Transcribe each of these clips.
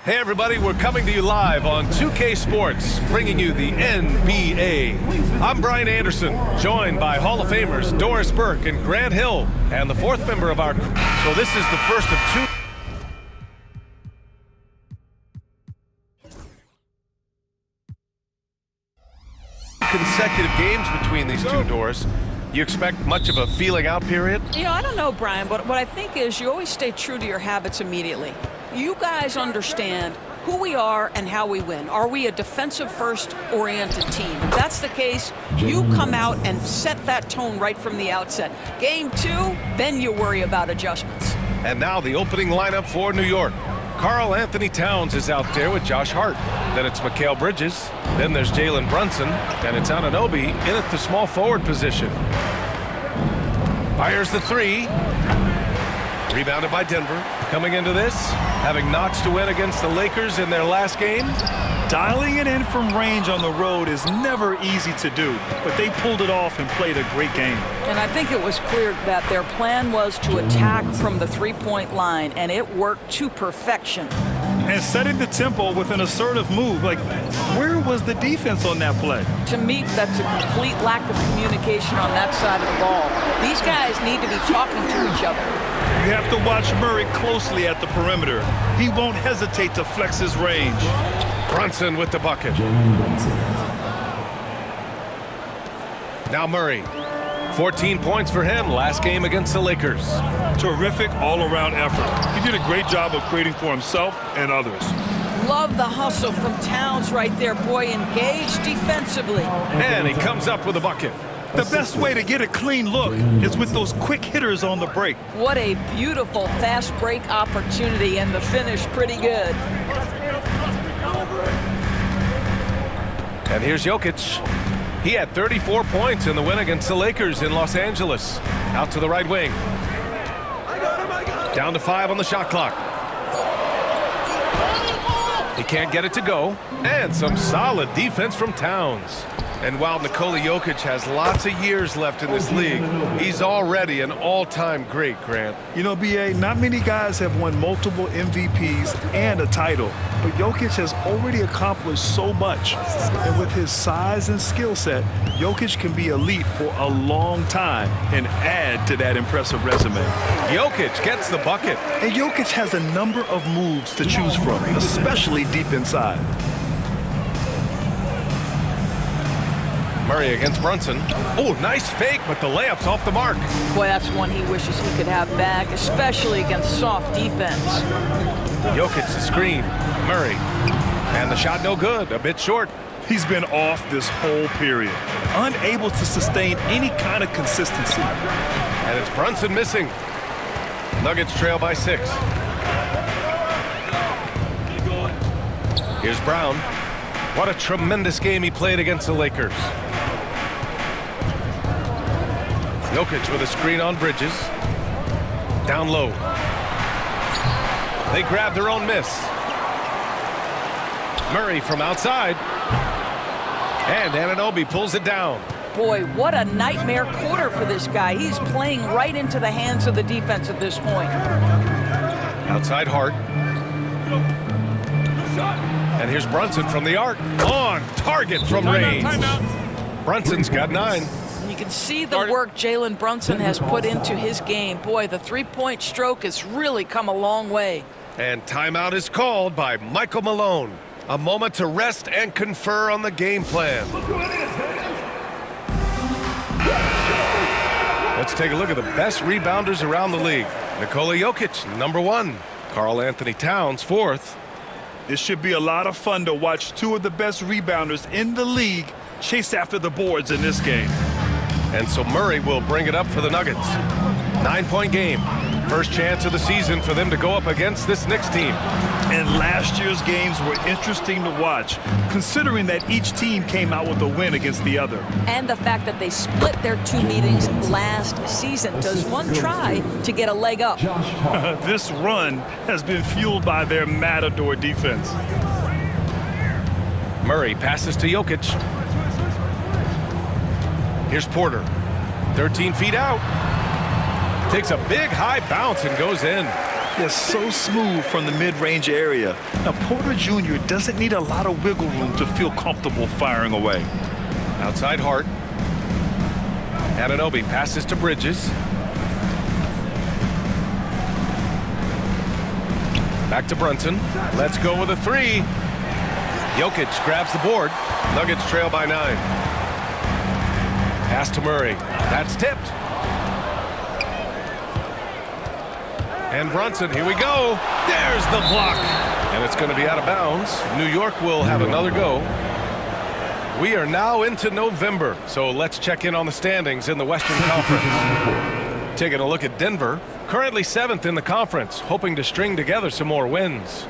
Hey everybody, we're coming to you live on 2K Sports, bringing you the NBA. I'm Brian Anderson, joined by Hall of Famers Doris Burke and Grant Hill, and the fourth member of our crew. So this is the first of two consecutive games between these two, Doris. You expect much of a feeling out period? You know, I don't know, Brian, but what I think is you always stay true to your habits immediately. You guys understand who we are and how we win. Are we a defensive-first oriented team? If that's the case, you come out and set that tone right from the outset. Game two, then you worry about adjustments. And now the opening lineup for New York. Karl Anthony Towns is out there with Josh Hart. Then it's Mikal Bridges. Then there's Jalen Brunson. And it's Anunoby in at the small forward position. Fires the three. Rebounded by Denver. Coming into this, having notched to win against the Lakers in their last game. Dialing it in from range on the road is never easy to do, but they pulled it off and played a great game. And I think it was clear that their plan was to attack from the three-point line, and it worked to perfection. And setting the tempo with an assertive move, like, where was the defense on that play? To me, that's a complete lack of communication on that side of the ball. These guys need to be talking to each other. You have to watch Murray closely at the perimeter. He won't hesitate to flex his range. Brunson with the bucket. Now Murray. 14 points for him last game against the Lakers. Terrific all-around effort. He did a great job of creating for himself and others. Love the hustle from Towns right there, boy. Engaged defensively. And he comes up with a bucket. The best way to get a clean look is with those quick hitters on the break. What a beautiful fast break opportunity, and the finish pretty good. And here's Jokic. He had 34 points in the win against the Lakers in Los Angeles. Out to the right wing. Down to 5 on the shot clock. He can't get it to go. And some solid defense from Towns. And while Nikola Jokic has lots of years left in this league, he's already an all-time great, Grant. You know, B.A., not many guys have won multiple MVPs and a title, but Jokic has already accomplished so much. And with his size and skill set, Jokic can be elite for a long time and add to that impressive resume. Jokic gets the bucket. And Jokic has a number of moves to choose from, especially deep inside. Murray against Brunson. Oh, nice fake, but the layup's off the mark. Boy, that's one he wishes he could have back, especially against soft defense. Jokic the screen. Murray. And the shot no good, a bit short. He's been off this whole period, unable to sustain any kind of consistency. And it's Brunson missing. Nuggets trail by 6. Here's Brown. What a tremendous game he played against the Lakers. Jokic with a screen on Bridges. Down low. They grab their own miss. Murray from outside. And Anunoby pulls it down. Boy, what a nightmare quarter for this guy. He's playing right into the hands of the defense at this point. Outside Hart. And here's Brunson from the arc. On target from range. Brunson's got 9. You can see the work Jalen Brunson has put into his game. Boy, the three-point stroke has really come a long way. And timeout is called by Michael Malone. A moment to rest and confer on the game plan. Let's take a look at the best rebounders around the league. Nikola Jokic, number 1. Karl Anthony Towns, 4th. This should be a lot of fun to watch two of the best rebounders in the league chase after the boards in this game. And so Murray will bring it up for the Nuggets. 9-point game. First chance of the season for them to go up against this Knicks team. And last year's games were interesting to watch, considering that each team came out with a win against the other. And the fact that they split their 2 meetings last season. Does one try to get a leg up? This run has been fueled by their matador defense. Murray passes to Jokic. Here's Porter. 13 feet out. Takes a big high bounce and goes in. They're so smooth from the mid-range area. Now, Porter Jr. doesn't need a lot of wiggle room to feel comfortable firing away. Outside Hart. Anunoby passes to Bridges. Back to Brunson. Let's go with a three. Jokic grabs the board. Nuggets trail by 9. Pass to Murray. That's tipped. And Brunson, here we go. There's the block. And it's going to be out of bounds. New York will have another go. We are now into November, so let's check in on the standings in the Western Conference. Taking a look at Denver, currently 7th in the conference, hoping to string together some more wins.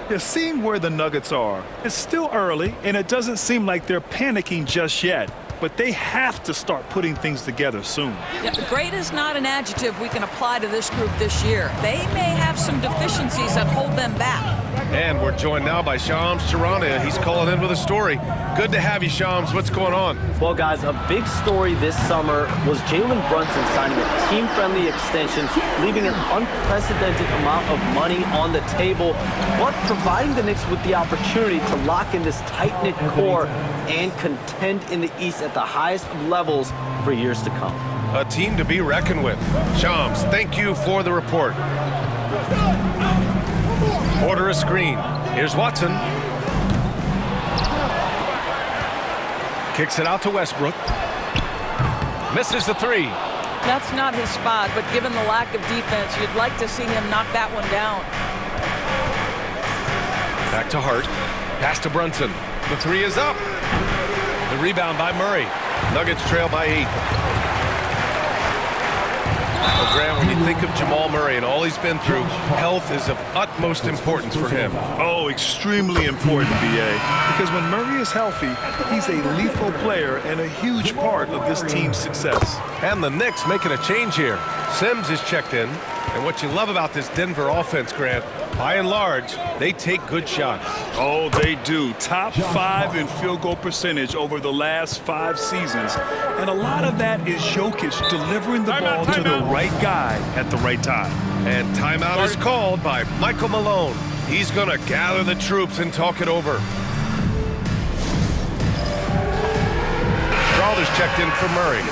You're seeing where the Nuggets are. It's still early, and it doesn't seem like they're panicking just yet. But they have to start putting things together soon. Yeah, great is not an adjective we can apply to this group this year. They may have some deficiencies that hold them back. And we're joined now by Shams Charania. He's calling in with a story. Good to have you, Shams. What's going on? Well, guys, a big story this summer was Jalen Brunson signing a team-friendly extension, leaving an unprecedented amount of money on the table, but providing the Knicks with the opportunity to lock in this tight-knit core and contend in the East at the highest of levels for years to come. A team to be reckoned with. Shams, thank you for the report. Order a screen. Here's Watson. Kicks it out to Westbrook. Misses the three. That's not his spot, but given the lack of defense, you'd like to see him knock that one down. Back to Hart. Pass to Brunson. The three is up. The rebound by Murray. Nuggets trail by 8. Well, Grant, when you think of Jamal Murray and all he's been through, health is of utmost importance for him. Oh, extremely important, B.A. Because when Murray is healthy, he's a lethal player and a huge part of this team's success. And the Knicks making a change here. Sims is checked in. And what you love about this Denver offense, Grant, by and large, they take good shots. Oh, they do. Top 5 in field goal percentage over the last 5 seasons. And a lot of that is Jokic delivering the ball to the right guy at the right time. And timeout is called by Michael Malone. He's going to gather the troops and talk it over. Crowder's checked in for Murray.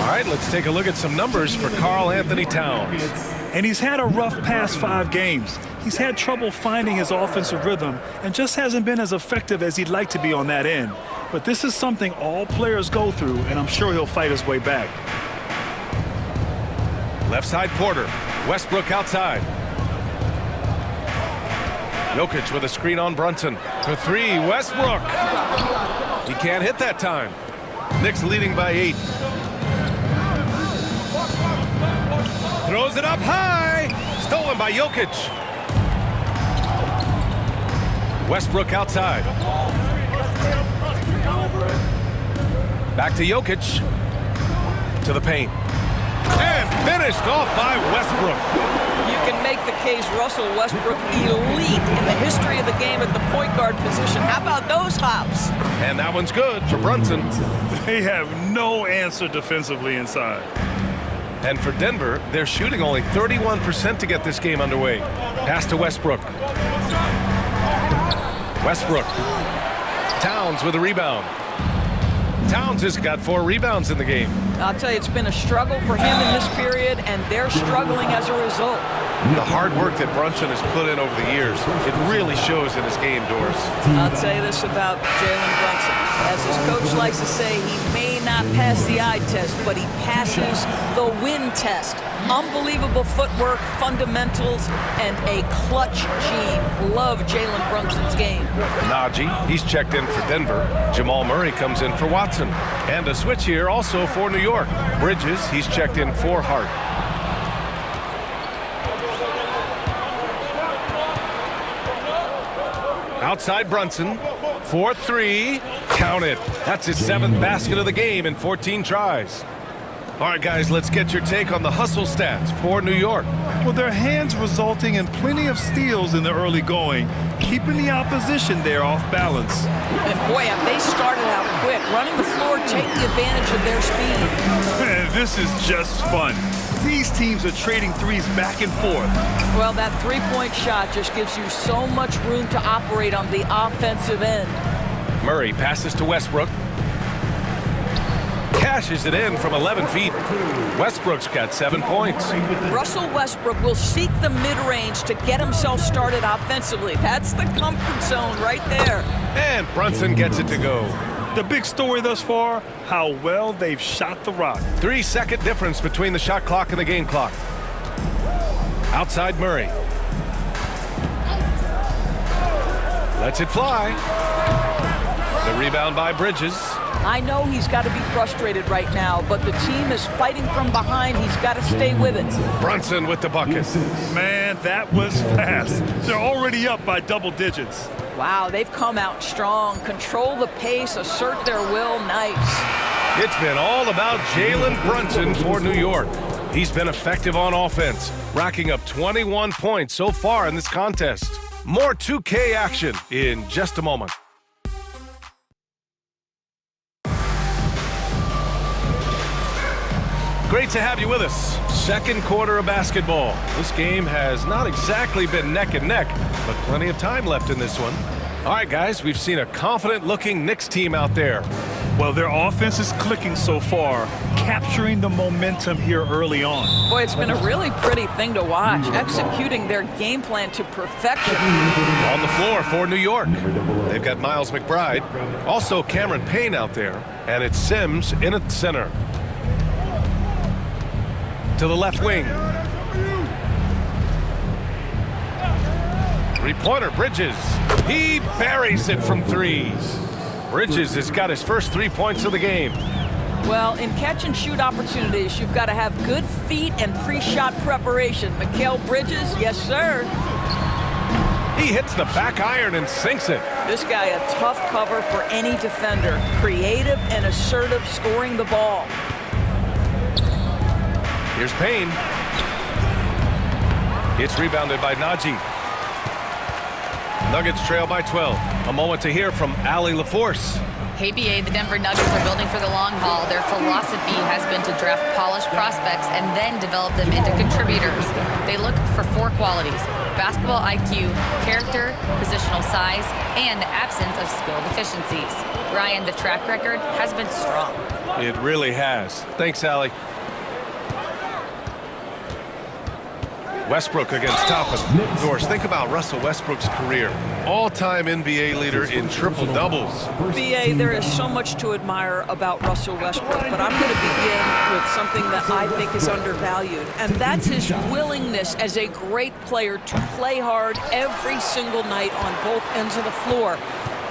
All right, let's take a look at some numbers for Karl Anthony Towns. And he's had a rough past 5 games. He's had trouble finding his offensive rhythm and just hasn't been as effective as he'd like to be on that end. But this is something all players go through, and I'm sure he'll fight his way back. Left side Porter. Westbrook outside. Jokic with a screen on Brunson. For 3, Westbrook. He can't hit that time. Knicks leading by 8. Throws it up high. Stolen by Jokic. Westbrook outside. Back to Jokic. To the paint. And finished off by Westbrook. You can make the case Russell Westbrook elite in the history of the game at the point guard position. How about those hops? And that one's good for Brunson. They have no answer defensively inside. And for Denver, they're shooting only 31% to get this game underway. Pass to Westbrook. Westbrook. Towns with a rebound. Towns has got 4 rebounds in the game. I'll tell you, it's been a struggle for him in this period, and they're struggling as a result. The hard work that Brunson has put in over the years, it really shows in his game, Doris. I'll tell you this about Jalen Brunson. As his coach likes to say, he may not pass the eye test, but he passes the win test. Unbelievable footwork, fundamentals, and a clutch gene. Love Jalen Brunson's game. Najee, he's checked in for Denver. Jamal Murray comes in for Watson. And a switch here also for New York. Bridges, he's checked in for Hart. Outside Brunson. 4-3. Count it. That's his 7th basket of the game in 14 tries. All right, guys, let's get your take on the hustle stats for New York. Well, their hands resulting in plenty of steals in the early going, keeping the opposition there off balance. And boy, have they started out quick, running the floor, taking advantage of their speed. Man, this is just fun. these teams are trading threes back and forth. Well, that three-point shot just gives you so much room to operate on the offensive end. Murray passes to Westbrook. Cashes it in from 11 feet. Westbrook's got 7 points. Russell Westbrook will seek the mid-range to get himself started offensively. That's the comfort zone right there. And Brunson gets it to go. The big story thus far, how well they've shot the rock. 3-second difference between the shot clock and the game clock. Outside Murray. Lets it fly. The rebound by Bridges. I know he's got to be frustrated right now, but the team is fighting from behind. He's got to stay with it. Brunson with the bucket. Man, that was fast. They're already up by double digits. Wow, they've come out strong. Control the pace, assert their will. Nice. It's been all about Jalen Brunson for New York. He's been effective on offense, racking up 21 points so far in this contest. More 2K action in just a moment. Great to have you with us. Second quarter of basketball. This game has not exactly been neck and neck, but plenty of time left in this one. All right, guys, we've seen a confident-looking Knicks team out there. Well, their offense is clicking so far, capturing the momentum here early on. Boy, it's been a really pretty thing to watch, executing their game plan to perfection. On the floor for New York, they've got Miles McBride, also Cameron Payne out there, and it's Sims in at center. To the left wing. Three-pointer, Bridges. He buries it from three. Bridges has got his first 3 points of the game. Well, in catch-and-shoot opportunities, you've got to have good feet and pre-shot preparation. Mikal Bridges, yes, sir. He hits the back iron and sinks it. This guy a tough cover for any defender. Creative and assertive scoring the ball. Here's Payne. It's rebounded by Najee. Nuggets trail by 12. A moment to hear from Allie LaForce. Hey, BA, the Denver Nuggets are building for the long haul. Their philosophy has been to draft polished prospects and then develop them into contributors. They look for 4 qualities: basketball IQ, character, positional size, and absence of skill deficiencies. Ryan, the track record has been strong. It really has. Thanks, Allie. Westbrook against Toppin. Doris, think about Russell Westbrook's career. All-time NBA leader in triple-doubles. BA, there is so much to admire about Russell Westbrook, but I'm going to begin with something that I think is undervalued, and that's his willingness as a great player to play hard every single night on both ends of the floor.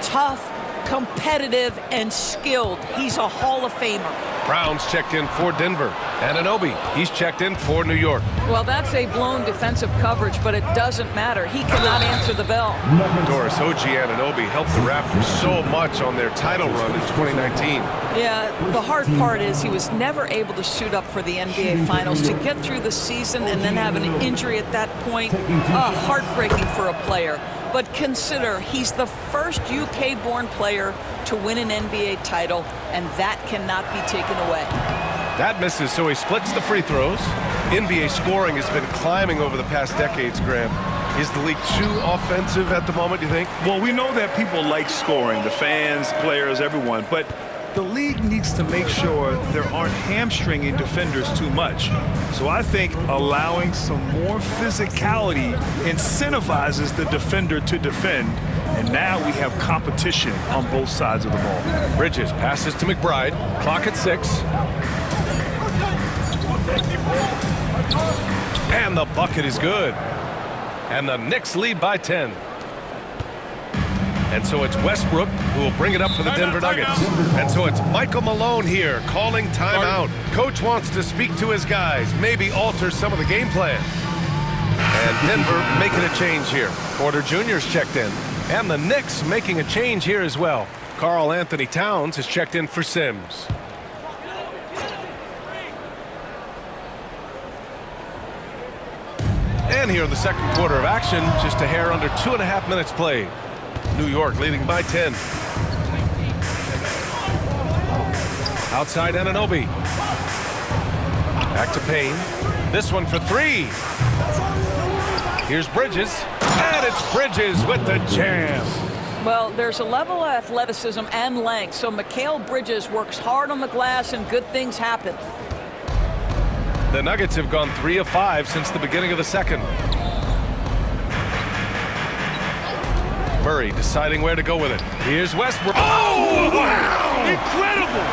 Tough, competitive, and skilled. He's a Hall of Famer. Brown's checked in for Denver. Anunoby, he's checked in for New York. Well, that's a blown defensive coverage, but it doesn't matter. He cannot answer the bell. Doris, OG Anunoby helped the Raptors so much on their title run in 2019. Yeah, the hard part is he was never able to suit up for the NBA Finals. To get through the season and then have an injury at that point, heartbreaking for a player. But consider, he's the first UK-born player to win an NBA title, and that cannot be taken away. That misses, so he splits the free throws. NBA scoring has been climbing over the past decades, Graham. Is the league too offensive at the moment, you think? Well, we know that people like scoring, the fans, players, everyone, but the league needs to make sure there aren't hamstringing defenders too much. So I think allowing some more physicality incentivizes the defender to defend, and now we have competition on both sides of the ball. Bridges passes to McBride. Clock at 6. And the bucket is good. And the Knicks lead by 10. And so it's Westbrook who will bring it up for the Denver Nuggets. And so it's Michael Malone here calling timeout. Coach wants to speak to his guys, maybe alter some of the game plan. And Denver making a change here. Porter Jr.'s checked in. And the Knicks making a change here as well. Karl Anthony Towns has checked in for Sims. And here in the second quarter of action, just a hair under 2.5 minutes played. New York leading by 10. Outside Anunoby. Back to Payne. This one for three. Here's Bridges. And it's Bridges with the jam. Well, there's a level of athleticism and length, so Mikal Bridges works hard on the glass and good things happen. The Nuggets have gone 3 of 5 since the beginning of the second. Murray deciding where to go with it. Here's Westbrook. Oh, wow! Incredible!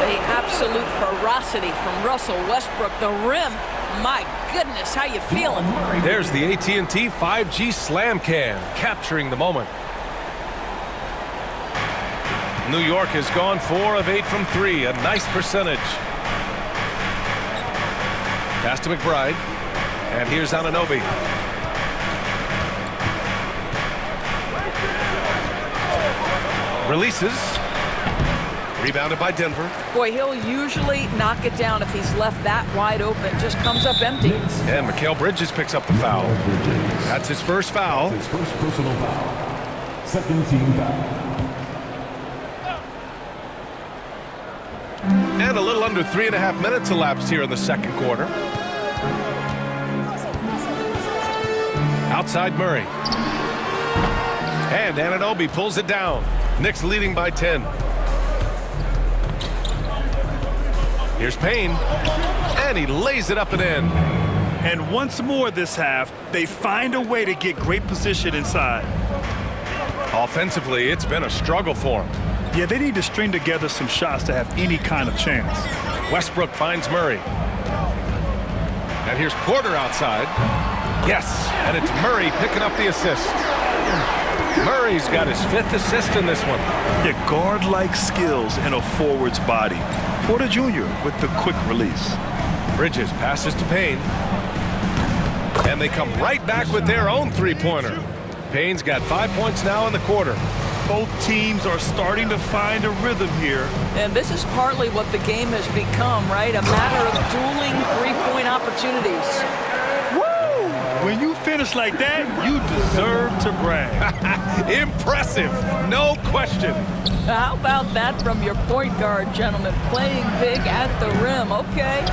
The absolute ferocity from Russell Westbrook. The rim, my goodness, how you feeling? There's the AT&T 5G Slam Can, capturing the moment. New York has gone 4 of 8 from 3, a nice percentage. Pass to McBride, and here's Anunoby. Releases. Rebounded by Denver. Boy, he'll usually knock it down if he's left that wide open. Just comes up empty. And Mikal Bridges picks up the foul. That's his first foul. His first personal foul. Second team foul. And a little under 3.5 minutes elapsed here in the second quarter. Outside Murray. And Anunoby pulls it down. Knicks leading by 10. Here's Payne. And he lays it up and in. And once more this half, they find a way to get great position inside. Offensively, it's been a struggle for him. Yeah, they need to string together some shots to have any kind of chance. Westbrook finds Murray. And here's Porter outside. Yes, and it's Murray picking up the assist. Murray's got his 5th assist in this one. Yeah, guard-like skills in a forward's body. Porter Jr. with the quick release. Bridges passes to Payne. And they come right back with their own three-pointer. Payne's got 5 points now in the quarter. Both teams are starting to find a rhythm here. And this is partly what the game has become, right? A matter of dueling three-point opportunities. Woo! When you finish like that, you deserve to brag. Impressive, no question. How about that from your point guard, gentlemen? Playing big at the rim, okay.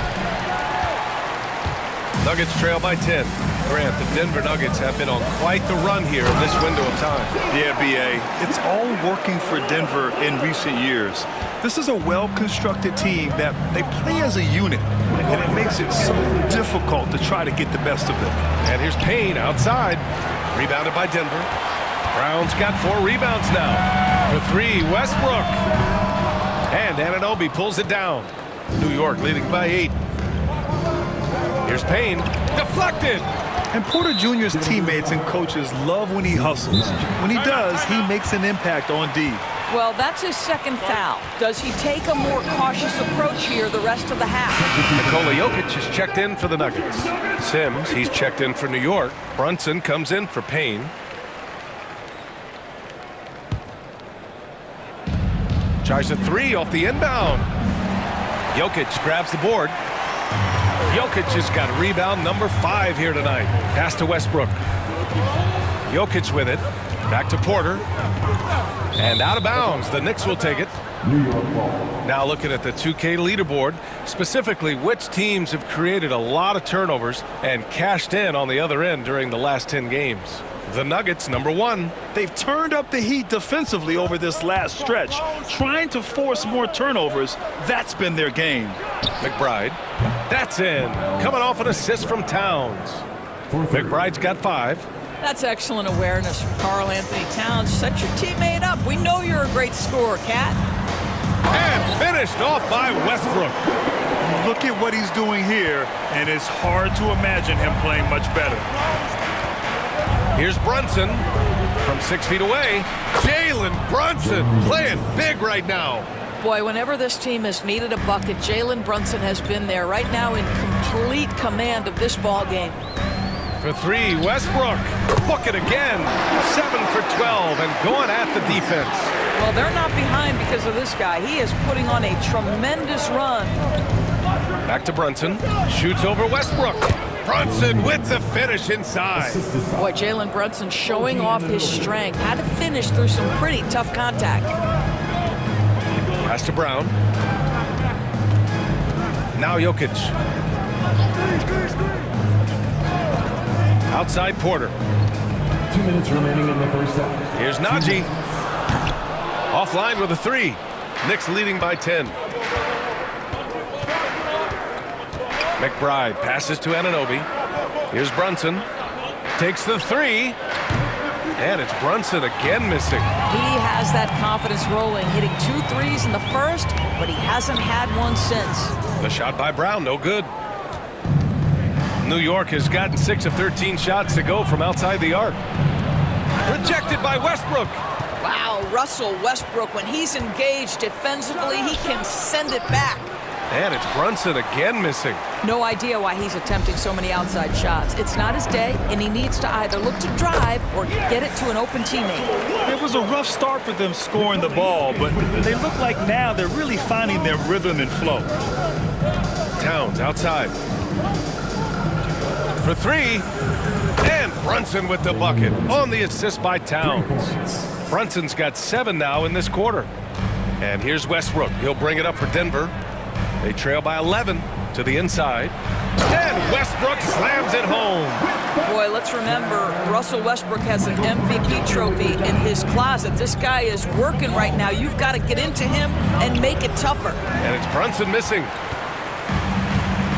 Nuggets trail by 10. Grant, the Denver Nuggets have been on quite the run here in this window of time. Yeah, B.A., it's all working for Denver in recent years. This is a well-constructed team that they play as a unit, and it makes it so difficult to try to get the best of them. And here's Payne outside. Rebounded by Denver. Brown's got 4 rebounds now. For 3, Westbrook. And Anunoby pulls it down. New York leading by 8. Here's Payne. Deflected. And Porter Jr.'s teammates and coaches love when he hustles. When he does, he makes an impact on D. Well, that's his second foul. Does he take a more cautious approach here the rest of the half? Nikola Jokic is checked in for the Nuggets. Sims, he's checked in for New York. Brunson comes in for Payne. Tries a 3 off the inbound. Jokic grabs the board. Jokic has got rebound number 5 here tonight. Pass to Westbrook. Jokic with it. Back to Porter. And out of bounds. The Knicks will take it. Now looking at the 2K leaderboard, specifically which teams have created a lot of turnovers and cashed in on the other end during the last 10 games. The Nuggets, number 1. They've turned up the heat defensively over this last stretch, trying to force more turnovers. That's been their game. McBride. That's in. Coming off an assist from Towns. McBride's got 5. That's excellent awareness from Karl Anthony Towns. Set your teammate up. We know you're a great scorer, Cat. And finished off by Westbrook. Look at what he's doing here, and it's hard to imagine him playing much better. Here's Brunson from 6 feet away. Jalen Brunson playing big right now. Boy, whenever this team has needed a bucket, Jalen Brunson has been there right now in complete command of this ball game. For 3, Westbrook. Book it again. 7 for 12 and going at the defense. Well, they're not behind because of this guy. He is putting on a tremendous run. Back to Brunson. Shoots over Westbrook. Brunson with the finish inside. Boy, Jalen Brunson showing off his strength. Had to finish through some pretty tough contact. Pass to Brown. Now Jokic. Outside Porter. 2 minutes remaining in the first half. Here's Najee. Offline with a three. Knicks leading by 10. McBride passes to Anunoby. Here's Brunson. Takes the three. And it's Brunson again missing. He has that confidence rolling, hitting 2 threes in the first, but he hasn't had one since. The shot by Brown, no good. New York has gotten 6 of 13 shots to go from outside the arc. Rejected by Westbrook. Wow, Russell Westbrook, when he's engaged defensively, he can send it back. And it's Brunson again missing. No idea why he's attempting so many outside shots. It's not his day, and he needs to either look to drive or get it to an open teammate. It was a rough start for them scoring the ball, but they look like now they're really finding their rhythm and flow. Towns outside. For three. And Brunson with the bucket on the assist by Towns. Brunson's got 7 now in this quarter. And here's Westbrook. He'll bring it up for Denver. They trail by 11 to the inside. And Westbrook slams it home. Boy, let's remember, Russell Westbrook has an MVP trophy in his closet. This guy is working right now. You've got to get into him and make it tougher. And it's Brunson missing.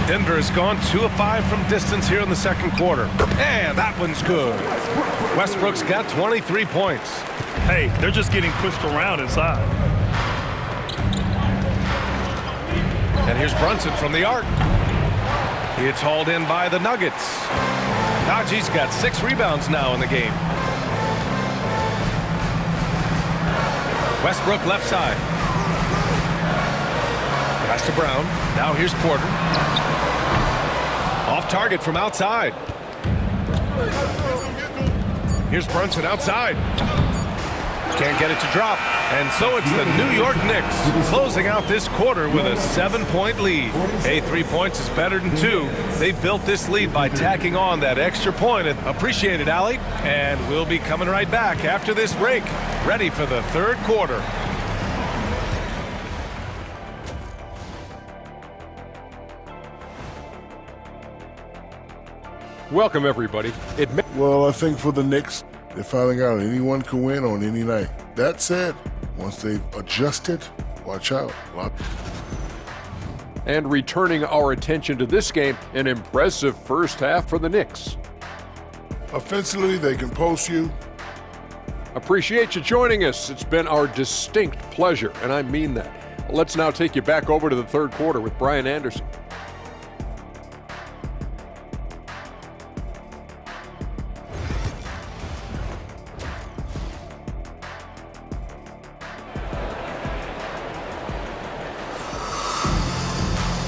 Denver has gone 2 of 5 from distance here in the second quarter. And that one's good. Westbrook's got 23 points. Hey, they're just getting pushed around inside. And here's Brunson from the arc. It's hauled in by the Nuggets. Najee's got 6 rebounds now in the game. Westbrook left side. Pass to Brown. Now here's Porter. Off target from outside. Here's Brunson outside. Can't get it to drop. And so it's the New York Knicks closing out this quarter with a 7-point lead. Hey, 3 points is better than 2. They built this lead by tacking on that extra point. Appreciate it, Allie. And we'll be coming right back after this break, ready for the third quarter. Welcome, everybody. Well, I think for the Knicks, they're finding out anyone can win on any night. That said, once they've adjusted, watch out. And returning our attention to this game, an impressive first half for the Knicks. Offensively, they can post you. Appreciate you joining us. It's been our distinct pleasure, and I mean that. Let's now take you back over to the third quarter with Brian Anderson.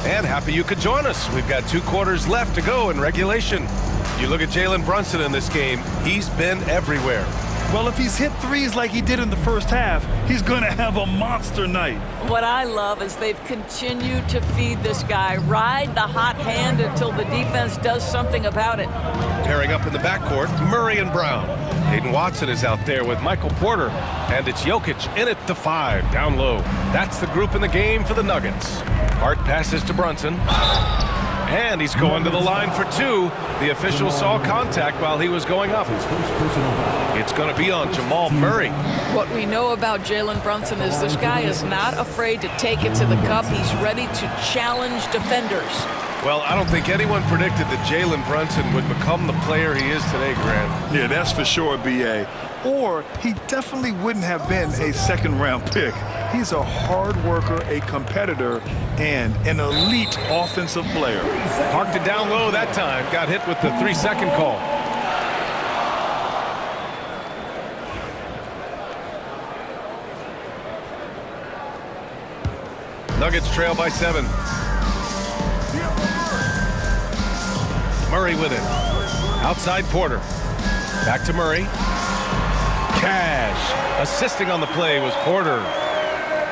And happy you could join us. We've got 2 quarters left to go in regulation. You look at Jalen Brunson in this game, he's been everywhere. Well, if he's hit threes like he did in the first half, he's going to have a monster night. What I love is they've continued to feed this guy, ride the hot hand until the defense does something about it. Pairing up in the backcourt, Murray and Brown. Hayden Watson is out there with Michael Porter, and it's Jokic in at the 5, down low. That's the group in the game for the Nuggets. Hart passes to Brunson, and he's going to the line for 2. The official saw contact while he was going up. It's going to be on Jamal Murray. What we know about Jalen Brunson is this guy is not afraid to take it to the cup. He's ready to challenge defenders. Well, I don't think anyone predicted that Jalen Brunson would become the player he is today, Grant. Yeah, that's for sure, B.A. Or he definitely wouldn't have been a second-round pick. He's a hard worker, a competitor, and an elite offensive player. Parked it down low that time. Got hit with the 3-second call. Nuggets trail by 7. Murray with it. Outside Porter. Back to Murray. Cash. Assisting on the play was Porter.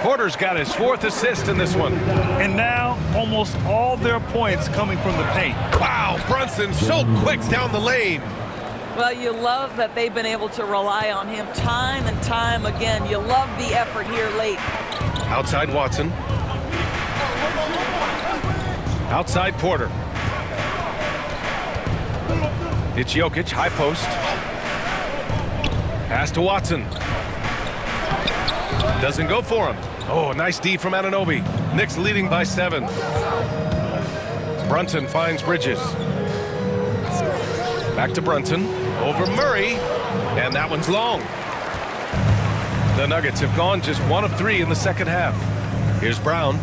Porter's got his 4th assist in this one. And now almost all their points coming from the paint. Wow, Brunson so quick down the lane. Well, you love that they've been able to rely on him time and time again. You love the effort here late. Outside Watson. Outside Porter. It's Jokic, high post. Pass to Watson. Doesn't go for him. Oh, nice D from Anunoby. Knicks leading by 7. Brunson finds Bridges. Back to Brunson. Over Murray. And that one's long. The Nuggets have gone just 1 of 3 in the second half. Here's Brown.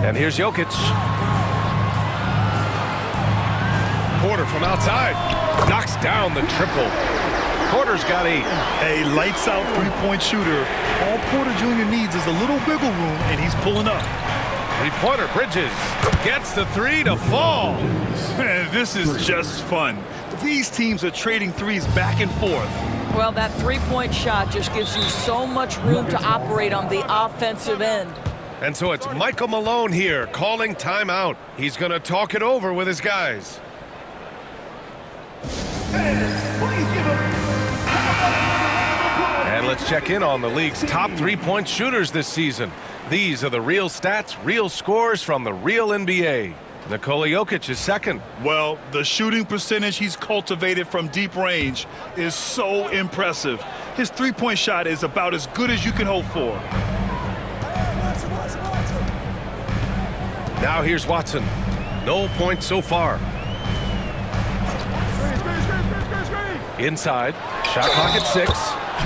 And here's Jokic. Porter from outside. Knocks down the triple. Porter's got 8. A lights-out three-point shooter. All Porter Jr. needs is a little wiggle room, and he's pulling up. Three-pointer. Bridges gets the 3 to fall. Man, this is just fun. These teams are trading threes back and forth. Well, that three-point shot just gives you so much room to operate on the offensive end. And so it's Michael Malone here calling timeout. He's going to talk it over with his guys. And let's check in on the league's top three-point shooters this season. These are the real stats, real scores from the real NBA. Nikola Jokic is second. Well, the shooting percentage he's cultivated from deep range is so impressive. His three-point shot is about as good as you can hope for. Now here's Watson. No points so far. Inside, shot clock at 6.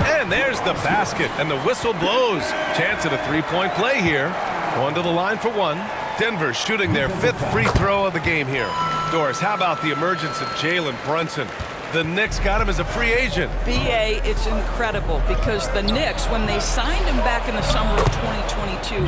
And there's the basket, and the whistle blows. Chance at a three-point play here. Going to the line for 1. Denver shooting their 5th free throw of the game here. Doris, how about the emergence of Jalen Brunson? The Knicks got him as a free agent. B.A., it's incredible because the Knicks, when they signed him back in the summer of 2022,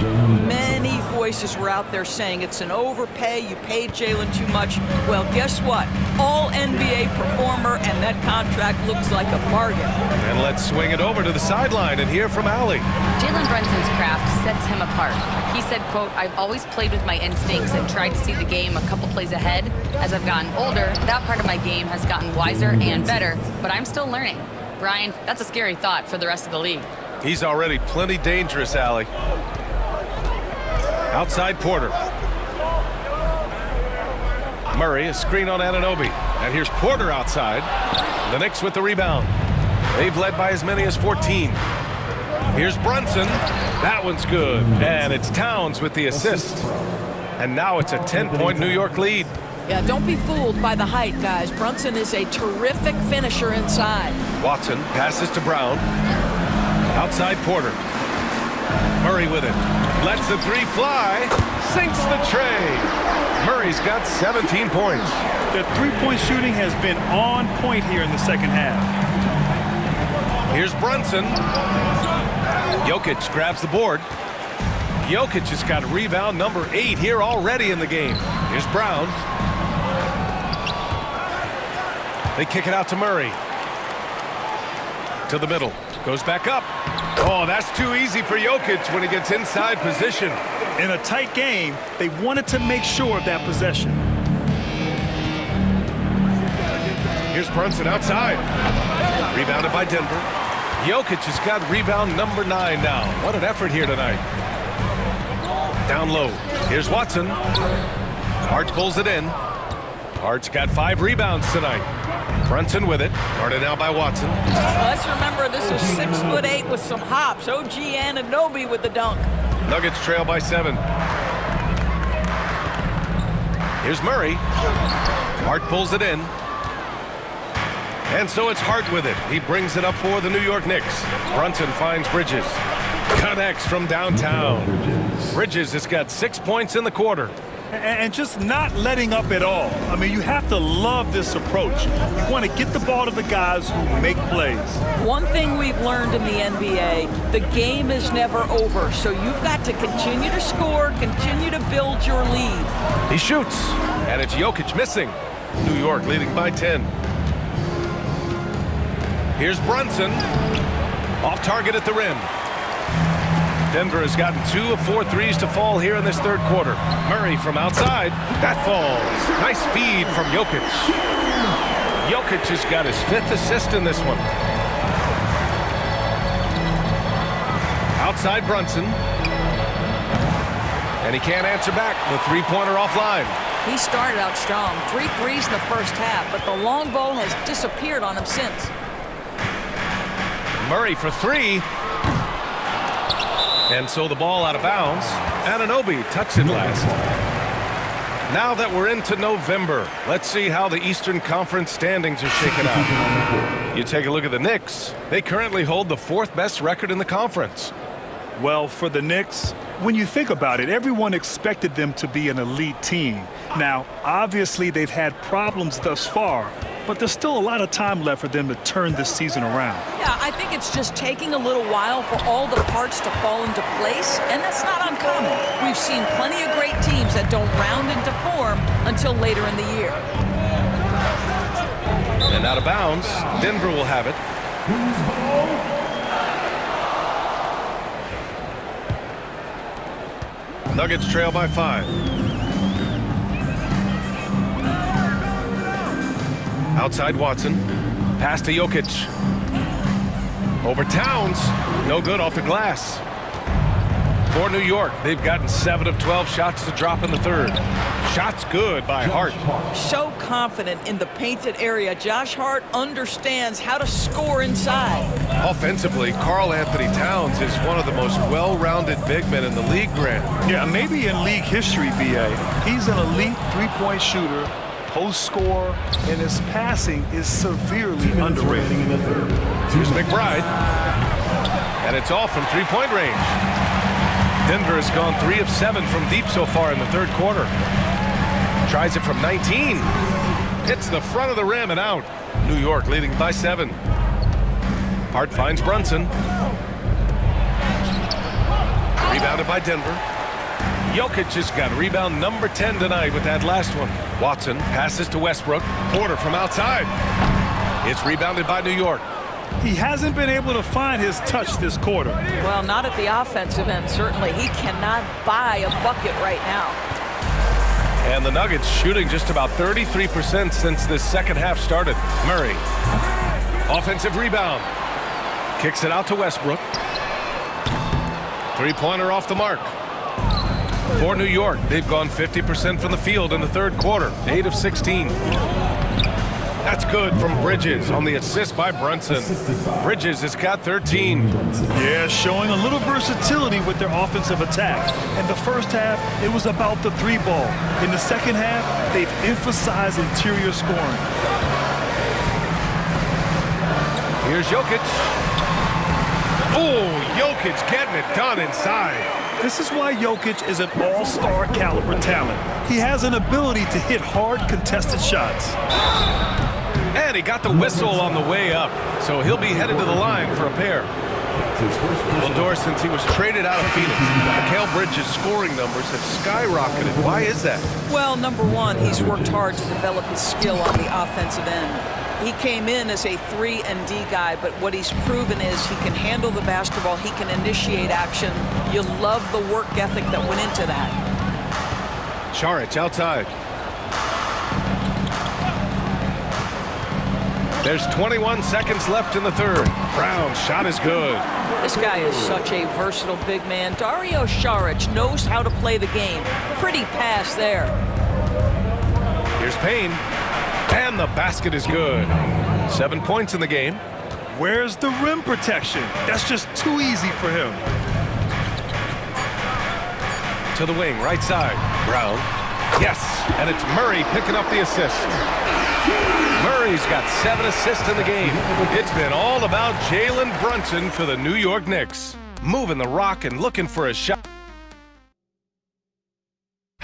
many voices were out there saying it's an overpay, you paid Jalen too much. Well, guess what? All NBA performer, and that contract looks like a bargain. And let's swing it over to the sideline and hear from Allie. Jalen Brunson's craft sets him apart. He said, quote, "I've always played with my instincts and tried to see the game a couple plays ahead. As I've gotten older, that part of my game has gotten wiser and better, but I'm still learning." Brian, that's a scary thought for the rest of the league. He's already plenty dangerous, Allie. Outside Porter. Murray, a screen on Anunoby. And here's Porter outside. The Knicks with the rebound. They've led by as many as 14. Here's Brunson. That one's good. And it's Towns with the assist. And now it's a 10-point New York lead. Yeah, don't be fooled by the height, guys. Brunson is a terrific finisher inside. Watson passes to Brown. Outside Porter. Murray with it. Lets the 3 fly. Sinks the tray. Murray's got 17 points. The three-point shooting has been on point here in the second half. Here's Brunson. Jokic grabs the board. Jokic has got rebound number 8 here already in the game. Here's Brown. They kick it out to Murray. To the middle. Goes back up. Oh, that's too easy for Jokic when he gets inside position. In a tight game, they wanted to make sure of that possession. Here's Brunson outside. Rebounded by Denver. Jokic has got rebound number 9 now. What an effort here tonight. Down low. Here's Watson. Hart pulls it in. Hart's got 5 rebounds tonight. Brunson with it. Guarded now by Watson. Let's remember this is 6'8" with some hops. OG Anunoby with the dunk. Nuggets trail by 7. Here's Murray. Hart pulls it in. And so it's Hart with it. He brings it up for the New York Knicks. Brunson finds Bridges. Connects from downtown. Bridges has got 6 points in the quarter. And just not letting up at all. I mean, you have to love this approach. You want to get the ball to the guys who make plays. One thing we've learned in the NBA, the game is never over. So you've got to continue to score, continue to build your lead. He shoots, and it's Jokic missing. New York leading by 10. Here's Brunson. Off target at the rim. Denver has gotten 2 of 4 threes to fall here in this third quarter. Murray from outside. That falls. Nice feed from Jokic. Jokic has got his 5th assist in this one. Outside Brunson. And he can't answer back. The three-pointer offline. He started out strong. 3 threes in the first half, but the long ball has disappeared on him since. Murray for 3. And so the ball out of bounds. Anunoby touched it last. Now that we're into November, let's see how the Eastern Conference standings are shaken out. You take a look at the Knicks. They currently hold the 4th best record in the conference. Well, for the Knicks, when you think about it, everyone expected them to be an elite team. Now, obviously, they've had problems thus far, but there's still a lot of time left for them to turn this season around. Yeah, I think it's just taking a little while for all the parts to fall into place, and that's not uncommon. We've seen plenty of great teams that don't round into form until later in the year. And out of bounds, Denver will have it. Nuggets trail by 5. Outside Watson. Pass to Jokic. Over Towns. No good off the glass. For New York, they've gotten 7 of 12 shots to drop in the third. Shots good by Hart. So confident in the painted area. Josh Hart understands how to score inside. Offensively, Karl Anthony Towns is one of the most well-rounded big men in the league, Grant. Yeah, maybe in league history, B.A. He's an elite three-point shooter, post scorer, and his passing is severely underrated. Here's McBride. And it's off from three-point range. Denver has gone 3 of 7 from deep so far in the third quarter. Tries it from 19. Hits the front of the rim and out. New York leading by 7. Hart finds Brunson. Rebounded by Denver. Jokic has got rebound number 10 tonight with that last one. Watson passes to Westbrook. Porter from outside. It's rebounded by New York. He hasn't been able to find his touch this quarter. Well, not at the offensive end, certainly. He cannot buy a bucket right now. And the Nuggets shooting just about 33% since this second half started. Murray. Offensive rebound. Kicks it out to Westbrook. Three-pointer off the mark. For New York, they've gone 50% from the field in the third quarter. 8 of 16. That's good from Bridges on the assist by Brunson. Bridges has got 13. Yeah, showing a little versatility with their offensive attack. In the first half, it was about the 3-ball. In the second half, they've emphasized interior scoring. Here's Jokic. Oh, Jokic getting it done inside. This is why Jokic is an all-star caliber talent. He has an ability to hit hard contested shots. And he got the whistle on the way up, so he'll be headed to the line for a pair. Well, Doris, since he was traded out of Phoenix, Mikal Bridges' scoring numbers have skyrocketed. Why is that? Well, number one, he's worked hard to develop his skill on the offensive end. He came in as a 3-and-D guy, but what he's proven is he can handle the basketball, he can initiate action. You love the work ethic that went into that. Saric outside. There's 21 seconds left in the third. Brown's shot is good. This guy is such a versatile big man. Dario Saric knows how to play the game. Pretty pass there. Here's Payne. And the basket is good. 7 points in the game. Where's the rim protection? That's just too easy for him. To the wing, right side. Brown. Yes, and it's Murray picking up the assist. Murray's got 7 assists in the game. It's been all about Jalen Brunson for the New York Knicks. Moving the rock and looking for a shot.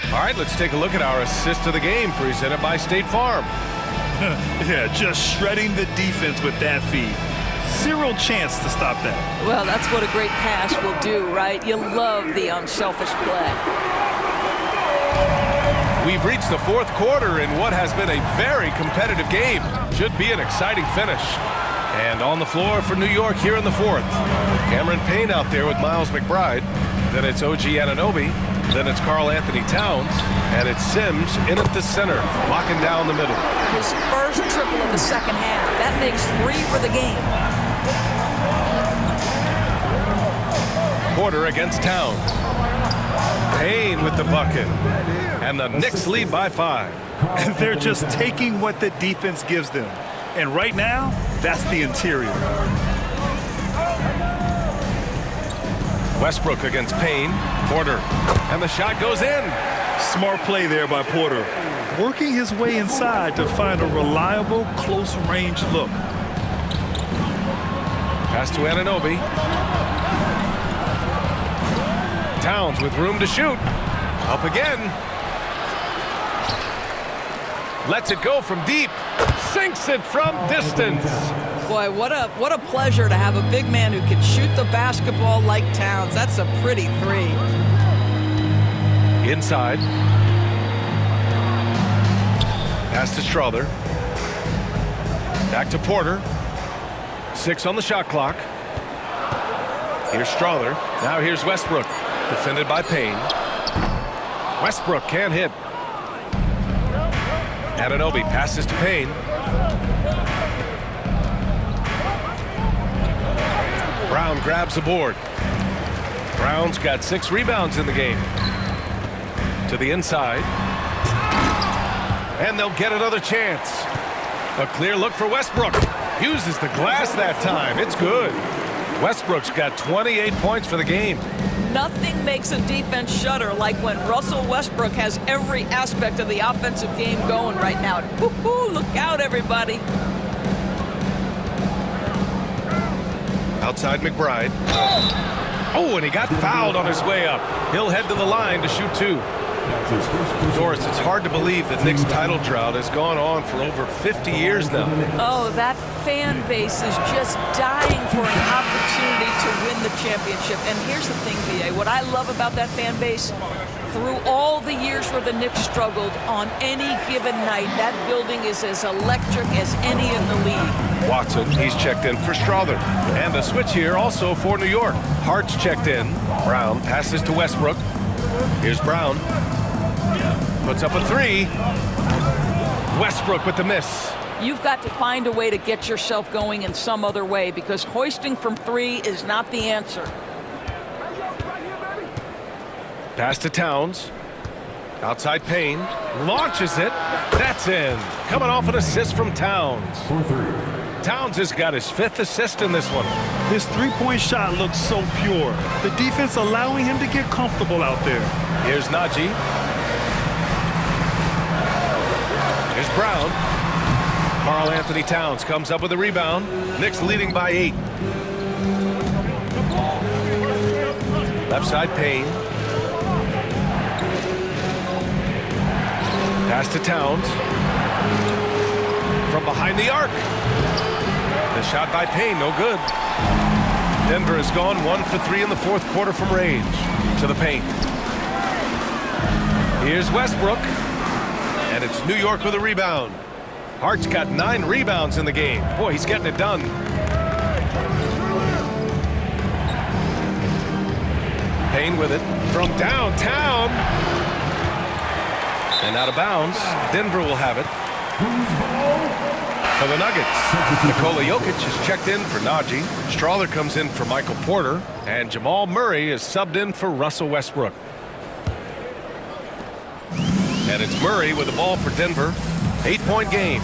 All right, let's take a look at our assist of the game presented by State Farm. Yeah, just shredding the defense with that feed. Zero chance to stop that. Well, that's what a great pass will do, right? You love the unselfish play. We've reached the fourth quarter in what has been a very competitive game. Should be an exciting finish. And on the floor for New York here in the fourth. Cameron Payne out there with Miles McBride. Then it's OG Anunoby. Then it's Karl Anthony Towns. And it's Sims in at the center, locking down the middle. His first triple of the second half. That makes 3 for the game. Porter against Towns. Payne with the bucket. And the Knicks lead by 5. They're just taking what the defense gives them. And right now, that's the interior. Westbrook against Payne. Porter. And the shot goes in. Smart play there by Porter. Working his way inside to find a reliable, close-range look. Pass to Anunoby. Towns with room to shoot. Up again. Lets it go from deep. Sinks it from distance. Boy, what a pleasure to have a big man who can shoot the basketball like Towns. That's a pretty 3. Inside. Pass to Strother. Back to Porter. 6 on the shot clock. Here's Strother. Now here's Westbrook. Defended by Payne. Westbrook can't hit. Anunoby passes to Payne. Brown grabs the board. Brown's got 6 rebounds in the game. To the inside. And they'll get another chance. A clear look for Westbrook. Uses the glass that time. It's good. Westbrook's got 28 points for the game. Nothing makes a defense shudder like when Russell Westbrook has every aspect of the offensive game going right now. Woo-hoo, look out, everybody. Outside McBride. Oh, and he got fouled on his way up. He'll head to the line to shoot 2. Doris, it's hard to believe that Knicks' title drought has gone on for over 50 years now. Oh, that fan base is just dying for an opportunity to win the championship. And here's the thing, B.A., what I love about that fan base, through all the years where the Knicks struggled, on any given night, that building is as electric as any in the league. Watson, he's checked in for Strother. And a switch here also for New York. Hart's checked in. Brown passes to Westbrook. Here's Brown. Puts up a 3. Westbrook with the miss. You've got to find a way to get yourself going in some other way, because hoisting from 3 is not the answer. Pass to Towns. Outside Payne. Launches it. That's in. Coming off an assist from Towns. Towns has got his 5th assist in this one. His 3-point shot looks so pure. The defense allowing him to get comfortable out there. Here's Najee. Here's Brown. Karl Anthony Towns comes up with a rebound. Knicks leading by 8. Left side Payne. Pass to Towns. From behind the arc. The shot by Payne, no good. Denver has gone 1 for 3 in the 4th quarter from range. To the paint. Here's Westbrook. And it's New York with a rebound. Hart's got 9 rebounds in the game. Boy, he's getting it done. Payne with it from downtown. And out of bounds. Denver will have it. For the Nuggets, Nikola Jokic is checked in for Najee. Strother comes in for Michael Porter. And Jamal Murray is subbed in for Russell Westbrook. And it's Murray with the ball for Denver. 8-point game.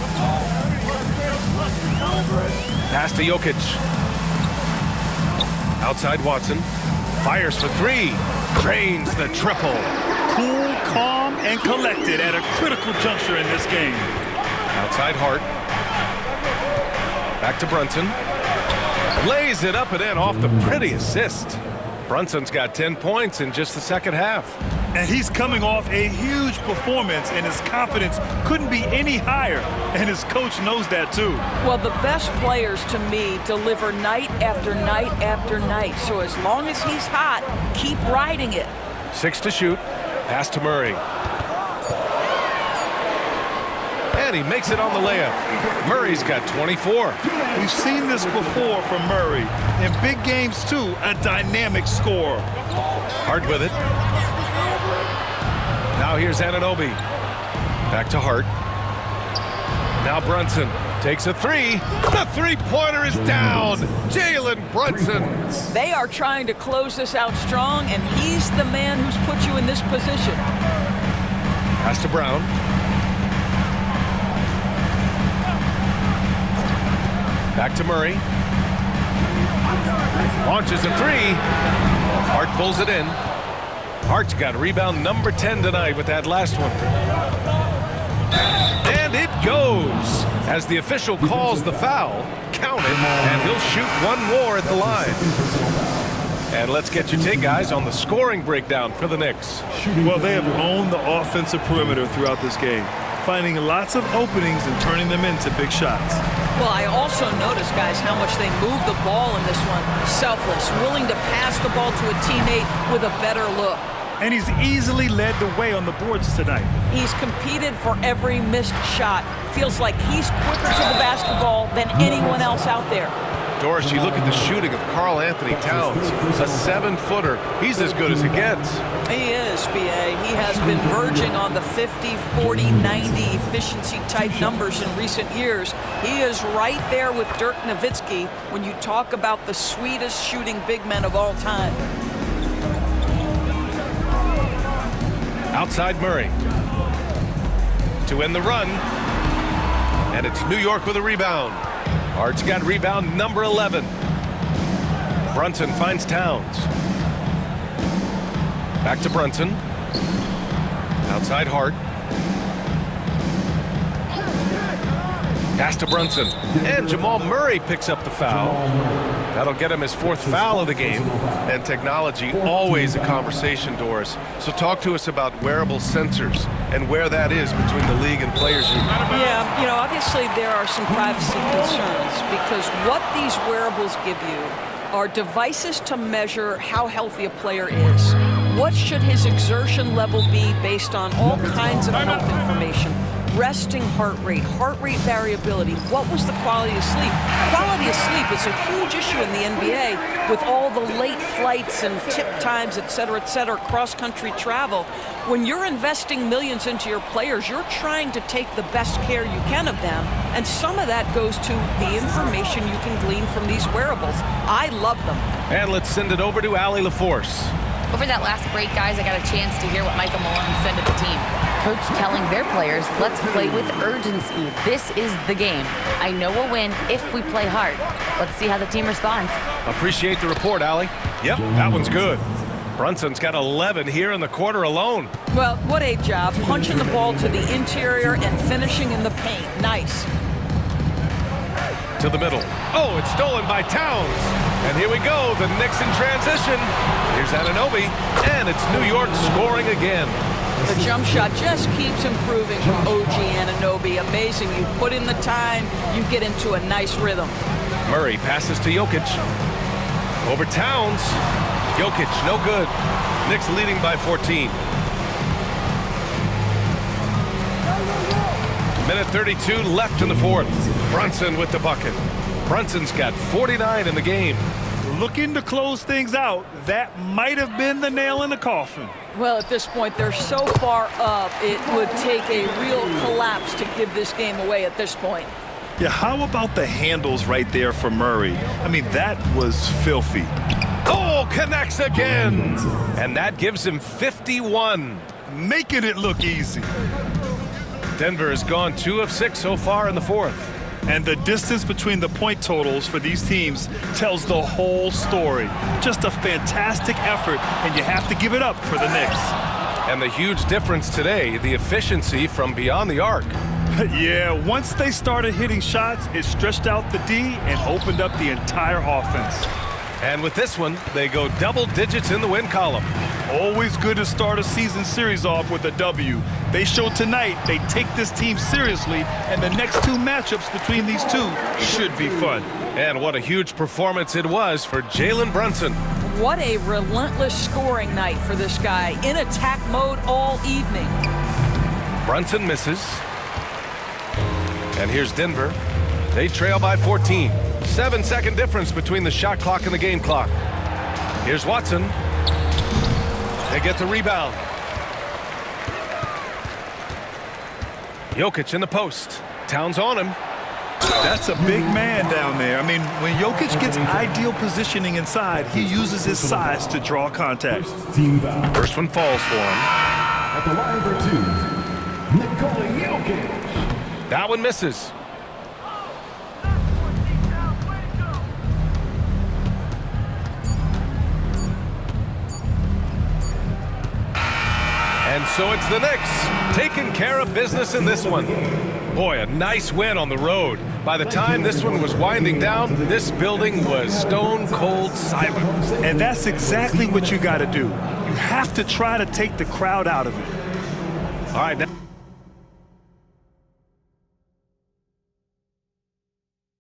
Pass to Jokic. Outside Watson. Fires for 3. Drains the triple. Cool, calm, and collected at a critical juncture in this game. Outside Hart. Back to Brunson. Lays it up and in off the pretty assist. Brunson's got 10 points in just the second half. And he's coming off a huge performance, and his confidence couldn't be any higher. And his coach knows that, too. Well, the best players, to me, deliver night after night after night. So as long as he's hot, keep riding it. 6 to shoot. Pass to Murray. And he makes it on the layup. Murray's got 24. We've seen this before from Murray. In big games, too, a dynamic scorer. Hart with it. Now here's Anunoby. Back to Hart. Now Brunson Takes a three. The three-pointer is down. Jalen Brunson. They are trying to close this out strong, and he's the man who's put you in this position. Pass to Brown. Back to Murray. Launches a three. Hart pulls it in. Hart's got rebound number 10 tonight with that last one. And it goes as the official calls the foul. Count it, and he'll shoot one more at the line. And let's get your take, guys, on the scoring breakdown for the Knicks. Well, they have owned the offensive perimeter throughout this game, finding lots of openings and turning them into big shots. Well, I also noticed, guys, how much they move the ball in this one. Selfless, willing to pass the ball to a teammate with a better look. And he's easily led the way on the boards tonight. He's competed for every missed shot. Feels like he's quicker to the basketball than anyone else out there. Doris, you look at the shooting of Karl Anthony Towns, a 7-footer. He's as good as it gets. He is, B.A. He has been verging on the 50, 40, 90 efficiency type numbers in recent years. He is right there with Dirk Nowitzki when you talk about the sweetest shooting big men of all time. Outside Murray to end the run, and it's New York with a rebound. Hart's got rebound number 11. Brunson finds Towns. Back to Brunson. Outside Hart. Pass to Brunson. And Jamal Murray picks up the foul. That'll get him his 4th foul of the game. And technology, always a conversation, Doris. So talk to us about wearable sensors and where that is between the league and players. Yeah, you know, obviously there are some privacy concerns because what these wearables give you are devices to measure how healthy a player is. What should his exertion level be based on all kinds of health information? Resting heart rate variability. What was the quality of sleep? Quality of sleep is a huge issue in the NBA with all the late flights and tip times, et cetera, cross-country travel. When you're investing millions into your players, you're trying to take the best care you can of them, and some of that goes to the information you can glean from these wearables. I love them. And let's send it over to Allie LaForce. Over that last break, guys, I got a chance to hear what Michael Malone said to the team. Coach telling their players, let's play with urgency. This is the game. I know we'll win if we play hard. Let's see how the team responds. Appreciate the report, Allie. Yep, that one's good. Brunson's got 11 here in the quarter alone. Well, what a job. Punching the ball to the interior and finishing in the paint. Nice. To the middle. Oh, it's stolen by Towns. And here we go, the Knicks in transition. Here's Anunoby, and it's New York scoring again. The jump shot just keeps improving from OG Anunoby. Amazing. You put in the time, you get into a nice rhythm. Murray passes to Jokic. Over Towns. Jokic, no good. Knicks leading by 14. Minute 32 left in the 4th. Brunson with the bucket. Brunson's got 49 in the game. Looking to close things out, that might have been the nail in the coffin. Well, at this point, they're so far up, it would take a real collapse to give this game away at this point. Yeah, how about the handles right there for Murray? I mean, that was filthy. Oh, connects again. And that gives him 51. Making it look easy. Denver has gone 2 of 6 so far in the 4th. And the distance between the point totals for these teams tells the whole story. Just a fantastic effort, and you have to give it up for the Knicks. And the huge difference today, the efficiency from beyond the arc. Yeah, once they started hitting shots, it stretched out the D and opened up the entire offense. And with this one, they go double digits in the win column. Always good to start a season series off with a W. They showed tonight they take this team seriously, and the next 2 matchups between these two should be fun. And what a huge performance it was for Jalen Brunson. What a relentless scoring night for this guy. In attack mode all evening. Brunson misses. And here's Denver. They trail by 14. 7-second difference between the shot clock and the game clock. Here's Watson. They get the rebound. Jokic in the post. Towns on him. That's a big man down there. I mean, when Jokic gets ideal positioning inside, he uses his size to draw contact. Team foul. First one falls for him. At the line for two, Nikola Jokic. That one misses. And so it's the Knicks taking care of business in this one. Boy, a nice win on the road. By the time this one was winding down, this building was stone cold silent. And that's exactly what you got to do. You have to try to take the crowd out of it. All right.